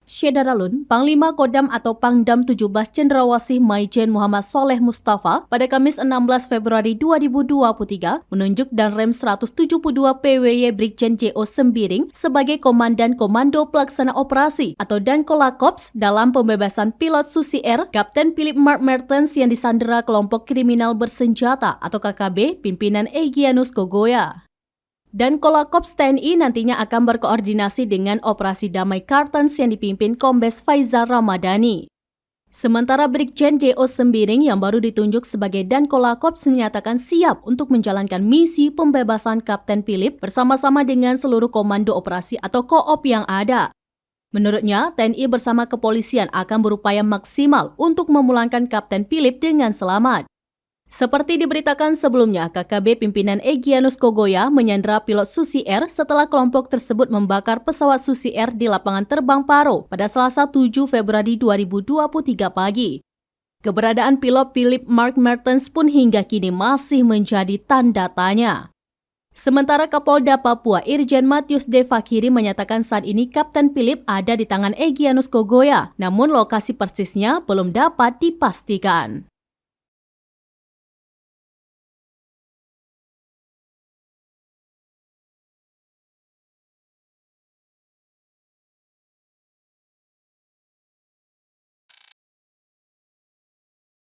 Syederalun, Panglima Kodam atau Pangdam 17 Cendrawasih Maijen Muhammad Soleh Mustafa pada Kamis 16 Februari 2023 menunjuk Danrem 172 PWY Brigjen JO Sembiring sebagai Komandan Komando Pelaksana Operasi atau Dankolakops dalam pembebasan pilot Susi Air Kapten Philip Mark Mertens yang disandera kelompok kriminal bersenjata atau KKB pimpinan Egyanus Kogoya. Dan Kolakops TNI nantinya akan berkoordinasi dengan Operasi Damai Kartens yang dipimpin Kombes Faizal Ramadhani. Sementara Brigjen JO Sembiring yang baru ditunjuk sebagai Dankolakops menyatakan siap untuk menjalankan misi pembebasan Kapten Philip bersama-sama dengan seluruh komando operasi atau koop yang ada. Menurutnya, TNI bersama kepolisian akan berupaya maksimal untuk memulangkan Kapten Philip dengan selamat. Seperti diberitakan sebelumnya, KKB pimpinan Egyanus Kogoya menyandera pilot Susi Air setelah kelompok tersebut membakar pesawat Susi Air di lapangan terbang Paro pada Selasa 7 Februari 2023 pagi. Keberadaan pilot Philip Mark Mertens pun hingga kini masih menjadi tanda tanya. Sementara Kapolda Papua Irjen Matius D. Fakiri menyatakan saat ini Kapten Philip ada di tangan Egyanus Kogoya, namun lokasi persisnya belum dapat dipastikan.